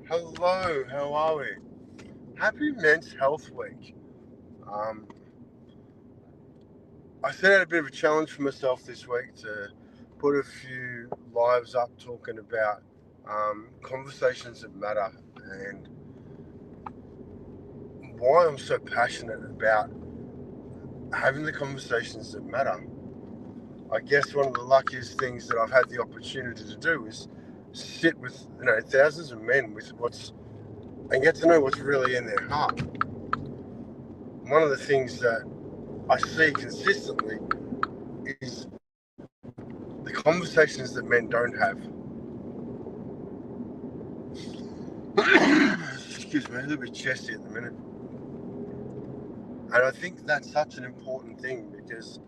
Hello, how are we? Happy Men's Health Week. Um, I set out a bit of a challenge for myself this week to put a few lives up talking about conversations that matter and why I'm so passionate about having the conversations that matter. I guess one of the luckiest things that I've had the opportunity to do is sit with thousands of men with and get to know what's really in their heart. One of the things that I see consistently is the conversations that men don't have. Excuse me, a little bit chesty at the minute. And I think that's such an important thing because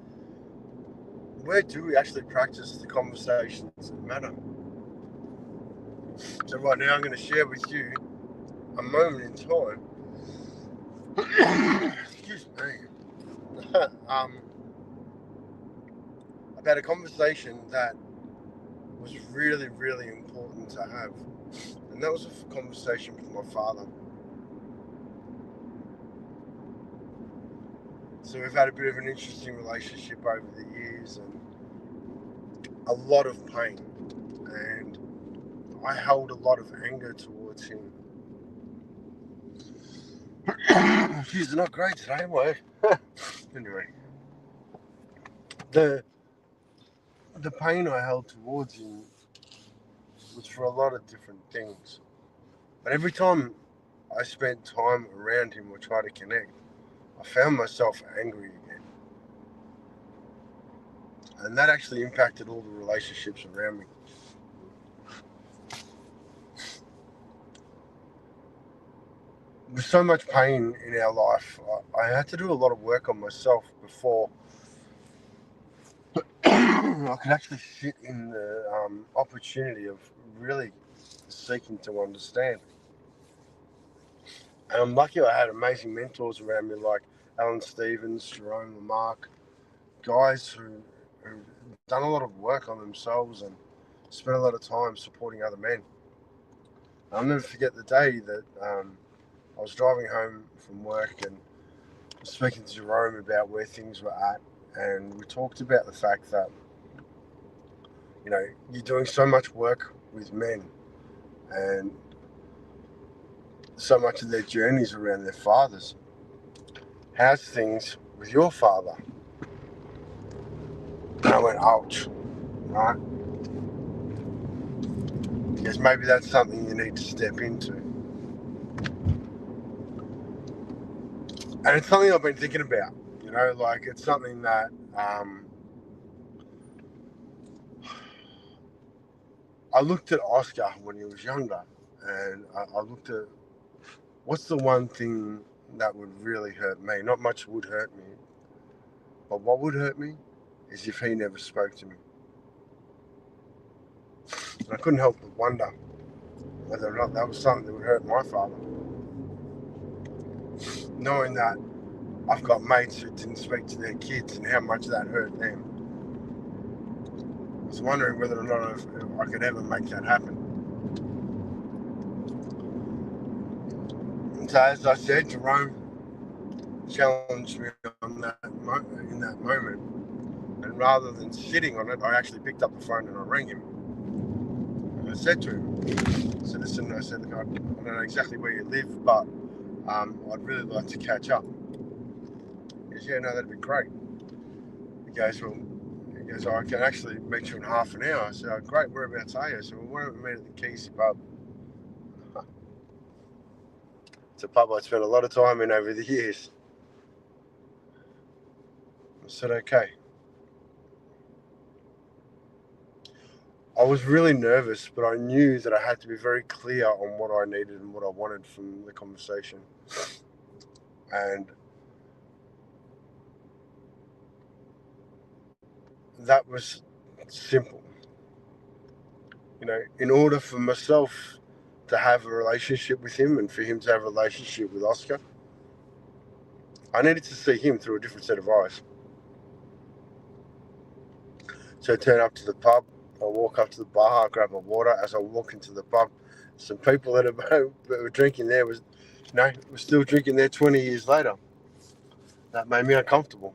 where do we actually practice the conversations that matter? So right now I'm going to share with you a moment in time. Excuse me. About a conversation that was really, really important to have. And that was a conversation with my father. So we've had a bit of an interesting relationship over the years and a lot of pain. And I held a lot of anger towards him. He's not great today, am I? Anyway, the pain I held towards him was for a lot of different things. But every time I spent time around him or tried to connect, I found myself angry again. And that actually impacted all the relationships around me. With so much pain in our life, I had to do a lot of work on myself before I could actually sit in the opportunity of really seeking to understand. And I'm lucky I had amazing mentors around me like Alan Stevens, Jerome Lamarck, guys who've done a lot of work on themselves and spent a lot of time supporting other men. I'll never forget the day that I was driving home from work and speaking to Jerome about where things were at, and we talked about the fact that you're doing so much work with men and so much of their journeys around their fathers. How's things with your father? And I went, ouch, right? Because maybe that's something you need to step into. And it's something I've been thinking about, it's something that I looked at Oscar when he was younger, and I looked at what's the one thing that would really hurt me. Not much would hurt me, but what would hurt me is if he never spoke to me. And I couldn't help but wonder whether or not that was something that would hurt my father. Knowing that I've got mates who didn't speak to their kids and how much that hurt them. I was wondering whether or not I could ever make that happen. And so, as I said, Jerome challenged me in that moment. And rather than sitting on it, I actually picked up the phone and I rang him. And I said to him, listen, look, I don't know exactly where you live, but I'd really like to catch up. He goes, yeah, no, that'd be great. He goes, I can actually meet you in half an hour. I said, oh, great, whereabouts are you? I said, well, why don't we meet at the Keysy pub? It's a pub I spent a lot of time in over the years. I said, okay. I was really nervous, but I knew that I had to be very clear on what I needed and what I wanted from the conversation. And that was simple. In order for myself to have a relationship with him and for him to have a relationship with Oscar, I needed to see him through a different set of eyes. So I turned up to the pub. I walk up to the bar, I grab my water. As I walk into the pub, some people that were drinking there were still drinking there 20 years later. That made me uncomfortable.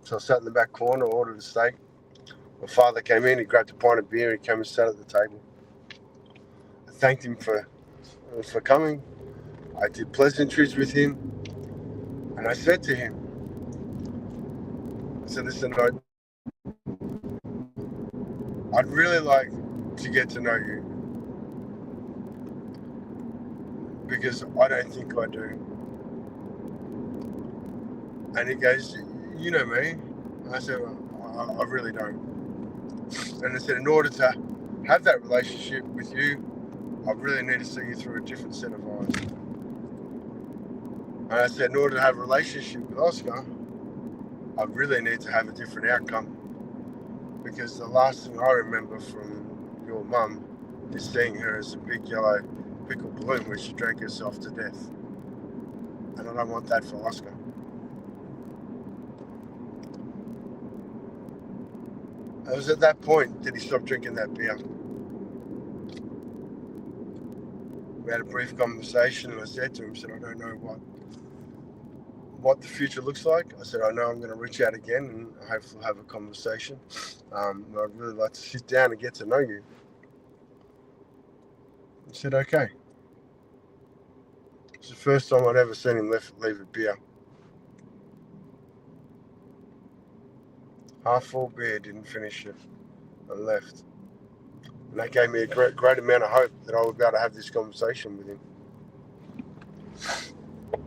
So I sat in the back corner, ordered a steak. My father came in, he grabbed a pint of beer, he came and sat at the table. I thanked him for coming. I did pleasantries with him, and I said to him, I said, listen, I'd really like to get to know you, because I don't think I do. And he goes, you know me. And I said, well, I really don't. And I said, in order to have that relationship with you, I really need to see you through a different set of eyes. And I said, in order to have a relationship with Oscar, I really need to have a different outcome. Because the last thing I remember from your mum is seeing her as a big yellow pickle balloon where she drank herself to death. And I don't want that for Oscar. It was at that point that he stopped drinking that beer. We had a brief conversation, and I said to him, I said, I don't know what the future looks like. I said, I know I'm going to reach out again and hopefully have a conversation. I'd really like to sit down and get to know you. He said, okay. It's the first time I'd ever seen him leave a beer. Half full beer, didn't finish it, and left. And that gave me a great amount of hope that I would be able to have this conversation with him.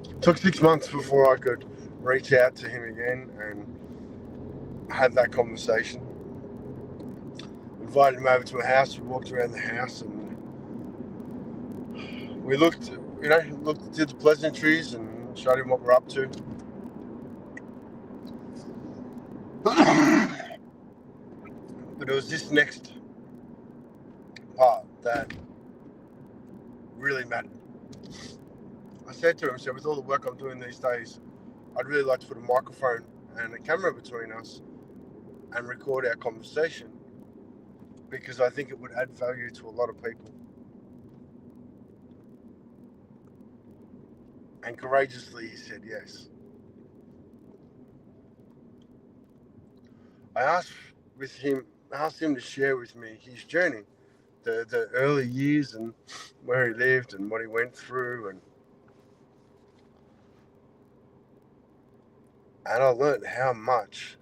It took 6 months before I could reach out to him again and have that conversation. Invited him over to my house. We walked around the house and we looked, did the pleasantries and showed him what we're up to. But it was this next part that really mattered. I said to him, with all the work I'm doing these days, I'd really like to put a microphone and a camera between us and record our conversation, because I think it would add value to a lot of people. And courageously he said yes. I asked him to share with me his journey, the early years and where he lived and what he went through, and I learned how much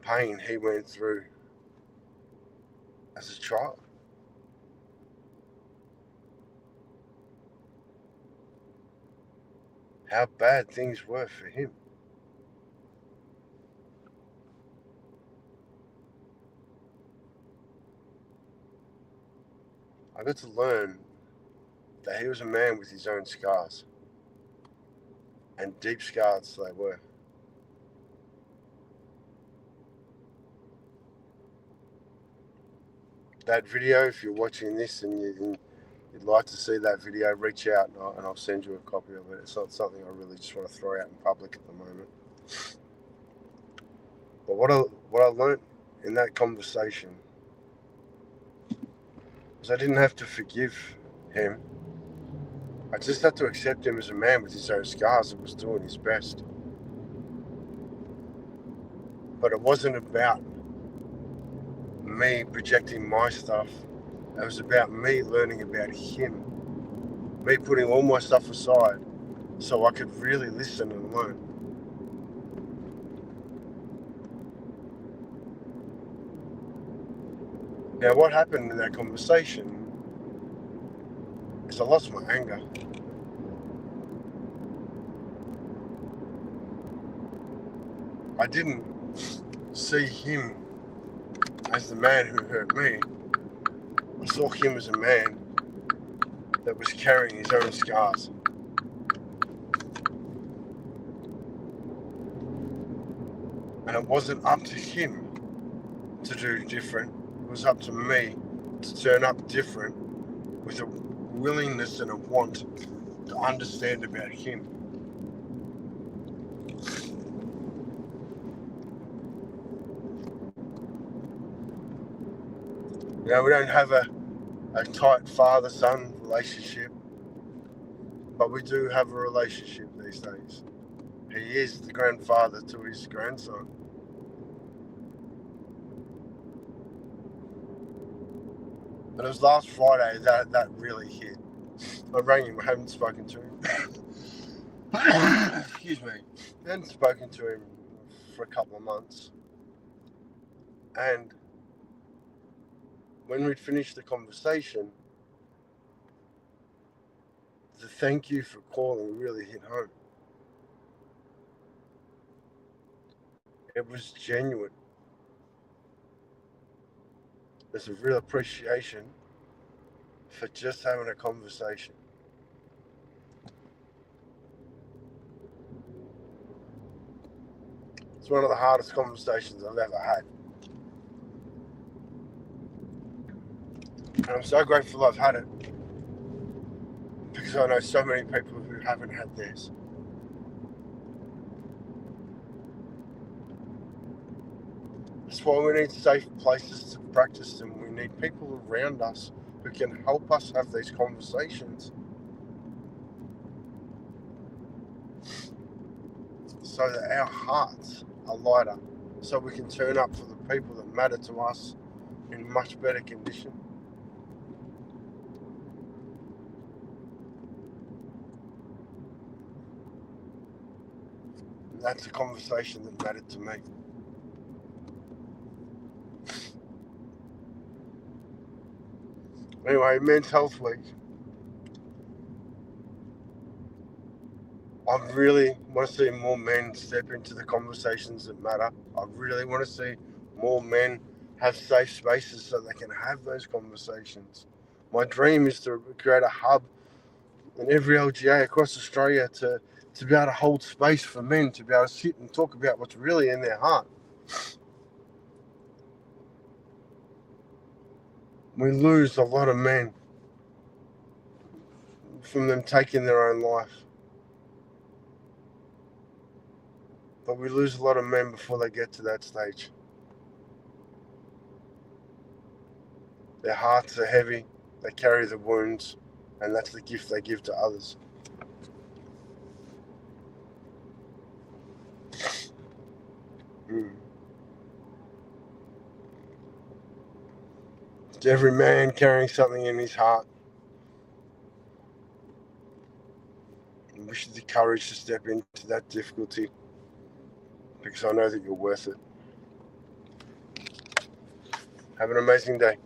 pain he went through as a child. How bad things were for him. I got to learn that he was a man with his own scars, and deep scars they were. That video, if you're watching this and you'd like to see that video, reach out and I'll send you a copy of it. It's not something I really just want to throw out in public at the moment. But what I learned in that conversation was I didn't have to forgive him. I just had to accept him as a man with his own scars that was doing his best. But it wasn't about me projecting my stuff. It was about me learning about him. Me putting all my stuff aside so I could really listen and learn. Now, what happened in that conversation is I lost my anger. I didn't see him as the man who hurt me. I saw him as a man that was carrying his own scars. And it wasn't up to him to do different. It was up to me to turn up different with a willingness and a want to understand about him. Now, we don't have a tight father-son relationship, but we do have a relationship these days. He is the grandfather to his grandson. But it was last Friday that really hit. I rang him, I haven't spoken to him. Excuse me. I hadn't spoken to him for a couple of months. And when we'd finished the conversation, the thank you for calling really hit home. It was genuine. There's a real appreciation for just having a conversation. It's one of the hardest conversations I've ever had. And I'm so grateful I've had it, because I know so many people who haven't had theirs. That's why we need safe places to practice them. We need people around us who can help us have these conversations, so that our hearts are lighter, so we can turn up for the people that matter to us in much better condition. And that's a conversation that mattered to me. Anyway, Men's Health Week. I really want to see more men step into the conversations that matter. I really want to see more men have safe spaces so they can have those conversations. My dream is to create a hub in every LGA across Australia to be able to hold space for men, to be able to sit and talk about what's really in their heart. We lose a lot of men from them taking their own life. But we lose a lot of men before they get to that stage. Their hearts are heavy, they carry the wounds, and that's the gift they give to others. It's every man carrying something in his heart. I wish you the courage to step into that difficulty, because I know that you're worth it. Have an amazing day.